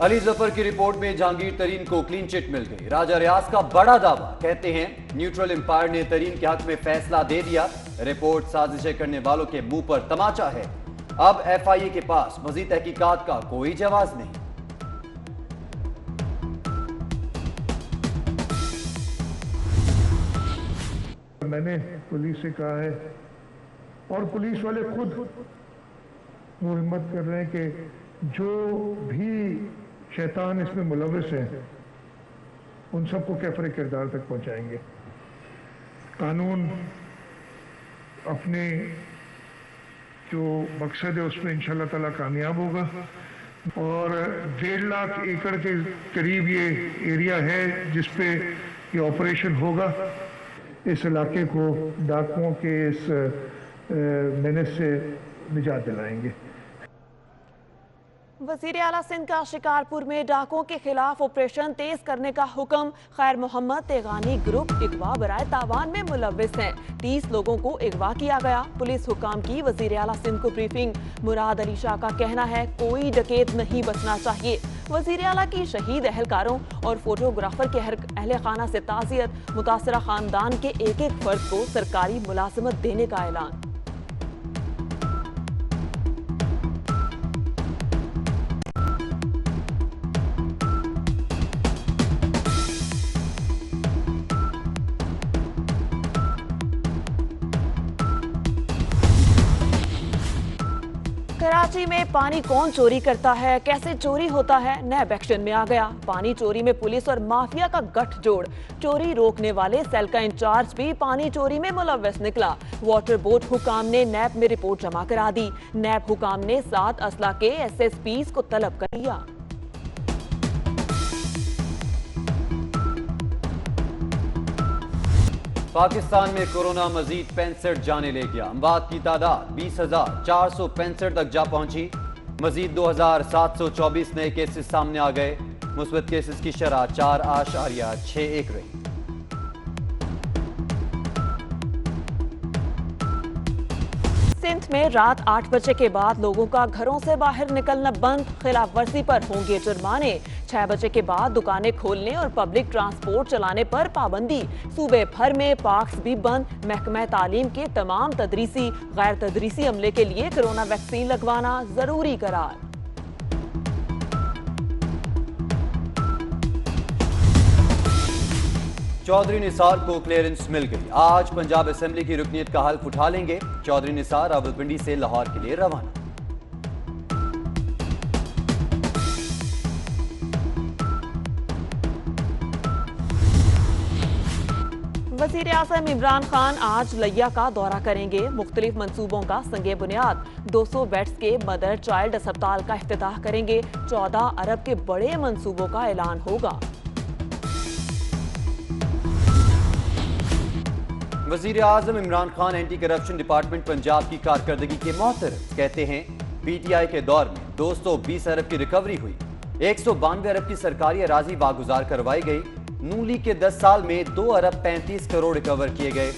अली जफर की रिपोर्ट में जहांगीर तरीन को क्लीन चिट मिल गई। राजा रियाज का बड़ा दावा, कहते हैं न्यूट्रल एम्पायर ने तरीन के हक में फैसला दे दिया। रिपोर्ट साजिशें करने वालों के मुंह पर तमाचा है। अब एफआईए के पास मजीद तहकीकात का कोई जवाब नहीं। मैंने पुलिस से कहा है और पुलिस वाले खुद वो हिम्मत कर रहे हैं कि जो भी शैतान इसमें मुलविस हैं उन सबको कैफरे किरदार तक पहुंचाएंगे। कानून अपने जो मकसद है उसमें इंशाल्लाह ताला कामयाब होगा। और 1.5 लाख एकड़ के करीब ये एरिया है जिस पे ये ऑपरेशन होगा। इस इलाके को डाकुओं के इस मेनेस से निजात दिलाएंगे। वज़ीर आला सिंध का शिकारपुर में डाकुओं के खिलाफ ऑपरेशन तेज करने का हुक्म। खैर मोहम्मद तेगानी ग्रुप अगवा बराए तावान में मुलविस हैं। 30 लोगों को अगवा किया गया। पुलिस हुकाम की वज़ीर आला सिंध को ब्रीफिंग। मुराद अली शाह का कहना है कोई डकैत नहीं बचना चाहिए। वज़ीर आला की शहीद अहलकारों और फोटोग्राफर के अहले खाना से ताज़ियत। मुतासरा खानदान के एक फर्द को सरकारी मुलाजमत देने का ऐलान। कराची में पानी कौन चोरी करता है, कैसे चोरी होता है, नैब एक्शन में आ गया। पानी चोरी में पुलिस और माफिया का गठजोड़। चोरी रोकने वाले सेल का इंचार्ज भी पानी चोरी में मुलव्वस निकला। वाटर बोर्ड हुकाम ने नैब में रिपोर्ट जमा करा दी। नैब हुकाम ने 7 असला के SSPs को तलब कर लिया। पाकिस्तान में कोरोना मजीद 65 जाने ले गया। अमवात की तादाद 20,465 तक जा पहुंची। मजीद 2,724 नए केसेस सामने आ गए। मुस्बत केसेस की शरह 4.61 रही। सिंध में रात 8 बजे के बाद लोगों का घरों से बाहर निकलना बंद। खिलाफ वर्जी पर होंगे जुर्माने। 6 बजे के बाद दुकानें खोलने और पब्लिक ट्रांसपोर्ट चलाने पर पाबंदी। सूबे भर में पार्क्स भी बंद। महकमा तालीम के तमाम तदरीसी गैर तदरीसी अमले के लिए कोरोना वैक्सीन लगवाना जरूरी करार। चौधरी निसार को क्लियरेंस मिल गई। आज पंजाब असेंबली की रुकनीत का हल्फ उठा लेंगे। चौधरी निसार रावलपिंडी से लाहौर के लिए रवाना। वज़ीर आज़म इमरान खान आज लिया का दौरा करेंगे। मुख्तलिफ मंसूबों का संगे बुनियाद। 200 बेड्स के मदर चाइल्ड अस्पताल का इफ्तिताह करेंगे। 14 अरब के बड़े मंसूबों का ऐलान होगा। वज़ीर आज़म Imran Khan anti corruption department Punjab की कारकर्दगी के मोहतरफ। कहते हैं PTI के दौर में 220 अरब की रिकवरी हुई। 192 अरब की सरकारी अराजी वागुजार करवाई गई। नून लीग के 10 साल में 2 अरब 35 करोड़ रिकवर किए गए।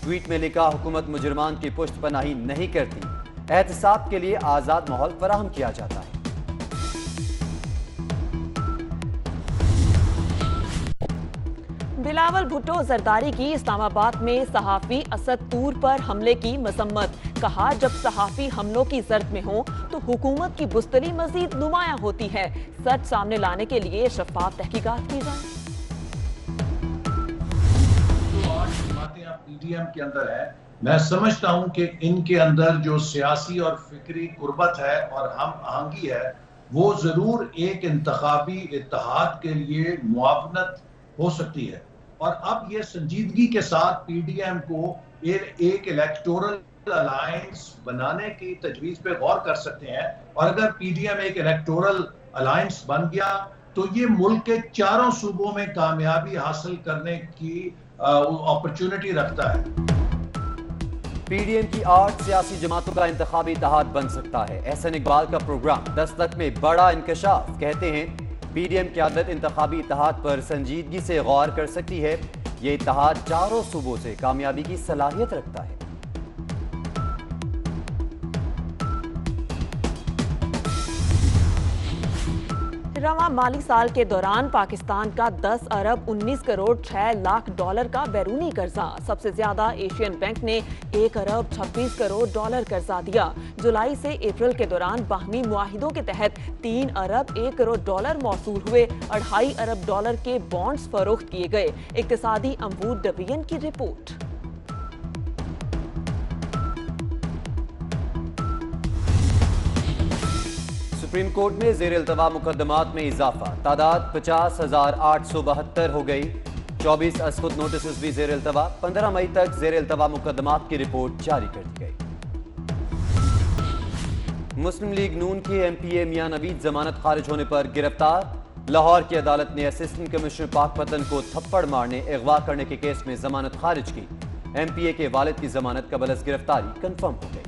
ट्वीट में लिखा, हुकूमत मुजरमान की पुष्ट पनाही नहीं करती। एहतसाब के लिए आज़ाद माहौल फराहम किया जाता है। बिलावल भुट्टो जरदारी की इस्लामाबाद में सहाफी असद तूर पर हमले की मजम्मत। कहा, जब सहाफी हमलों की जर्द में हो तो हुकूमत की बुस्तली मजीद नुमाया होती है। सच सामने लाने के लिए शफाफ तहकीकात की जाए। PDM के अंदर है, मैं समझता हूं कि इनके अंदर जो सियासी और फिक्री कुर्बत है और हम आहंगी है वो जरूर एक इंतखाबी इत्तेहाद के लिए मुआवनत हो सकती है। और अब ये संजीदगी के साथ PDM को एक इलेक्टोरल अलायंस बनाने की तजवीज पे गौर कर सकते हैं। और अगर PDM एक इलेक्टोरल अलायंस बन गया तो ये मुल्क के चारों सूबों में कामयाबी हासिल करने की अपॉर्चुनिटी रखता है। PDM की 8 सियासी जमातों का इंतखाबी इत्तेहाद बन सकता है। एहसन इकबाल का प्रोग्राम 10 तक में बड़ा इंकशाफ। कहते हैं PDM क़यादत इंतखाबी इत्तेहाद पर संजीदगी से गौर कर सकती है। ये इत्तेहाद चारों सूबों से कामयाबी की सलाहियत रखता है। रवां माली साल के दौरान पाकिस्तान का 10 अरब 19 करोड़ 6 लाख डॉलर का बैरूनी कर्जा। सबसे ज्यादा एशियन बैंक ने 1 अरब 26 करोड़ डॉलर कर्जा दिया। जुलाई से अप्रैल के दौरान बाहमी मुआहिदों के तहत 3 अरब 1 करोड़ डॉलर मौसूल हुए। 2.5 अरब डॉलर के बॉन्ड्स फरोख्त किए गए। इक्तिसादी अमूर डिवीजन की रिपोर्ट। सुप्रीम कोर्ट में जेर इल्तवा मुकदमात में इजाफा, तादाद 50,872 हो गई। 24 असखुद नोटिस भी जेर इल्तवा। 15 मई तक जेर इल्तवा मुकदमात की रिपोर्ट जारी कर दी गई। मुस्लिम लीग नून के MPA मियां नवीद जमानत खारिज होने पर गिरफ्तार। लाहौर की अदालत ने असिस्टेंट कमिश्नर पाकपतन को थप्पड़ मारने, अगवा करने के केस में जमानत खारिज की। MPA के वालिद की जमानत कबल अज गिरफ्तारी कंफर्म हो गई।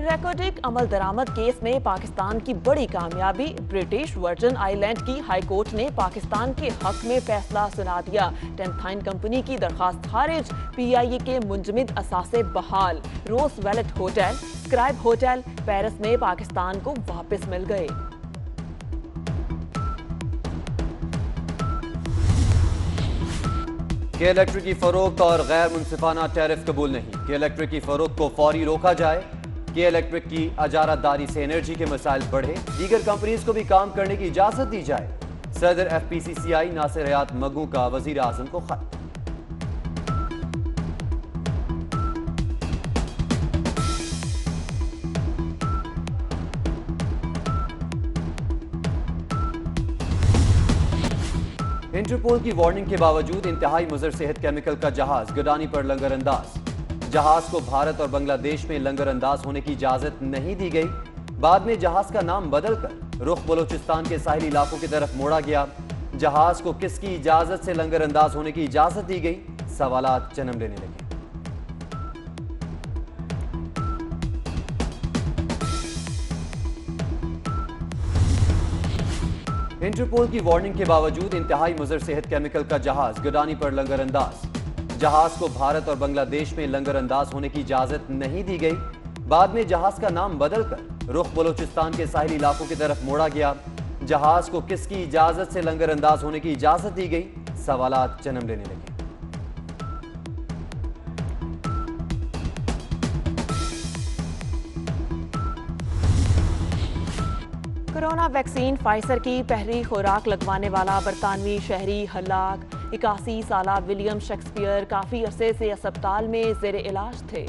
रेकॉर्डिक अमल दरामद केस में पाकिस्तान की बड़ी कामयाबी। ब्रिटिश वर्जिन आइलैंड की हाई कोर्ट ने पाकिस्तान के हक में फैसला सुना दिया। टेंथाइन कंपनी की दरखास्त खारिज। PIA के मुंजमद असासे बहाल। Roosevelt hotel, scribe hotel Paris में पाकिस्तान को वापस मिल गए। के इलेक्ट्रिक की फरोख्त और गैर मुनसिफाना टैरिफ कबूल नहीं। के इलेक्ट्रिक की फरोख्त को फौरी रोका जाए। के इलेक्ट्रिक की अजारादारी से एनर्जी के मसाइल बढ़े। दीगर कंपनीज को भी काम करने की इजाजत दी जाए। सदर FPCCI नासिर हयात मगू का वजीर आजम को खत। इंटरपोल की वार्निंग के बावजूद इंतहाई मुज़र सेहत केमिकल का जहाज गडानी पर लंगर अंदाज। जहाज को भारत और बांग्लादेश में लंगर अंदाज होने की इजाजत नहीं दी गई। बाद में जहाज का नाम बदलकर रुख बलोचिस्तान के साहिली इलाकों की तरफ मोड़ा गया। जहाज को किसकी इजाजत से लंगर अंदाज होने की इजाजत दी गई, सवालात जन्म लेने लगे। इंटरपोल की वार्निंग के बावजूद इंतहाई मुज़र सेहत केमिकल का जहाज गडानी पर लंगर अंदाज। जहाज को भारत और बांग्लादेश में लंगर अंदाज होने की इजाजत नहीं दी गई। बाद में जहाज का नाम बदलकर रुख बलोचिस्तान के साहिली इलाकों की तरफ मोड़ा गया। जहाज को किसकी इजाजत से लंगर अंदाज होने की इजाजत दी गई, सवालात जन्म लेने लगे। कोरोना वैक्सीन फाइजर की पहली खुराक लगवाने वाला बरतानवी शहरी हलाक। 81 साला विलियम शेक्सपियर काफी अरसे से अस्पताल में जेर इलाज थे।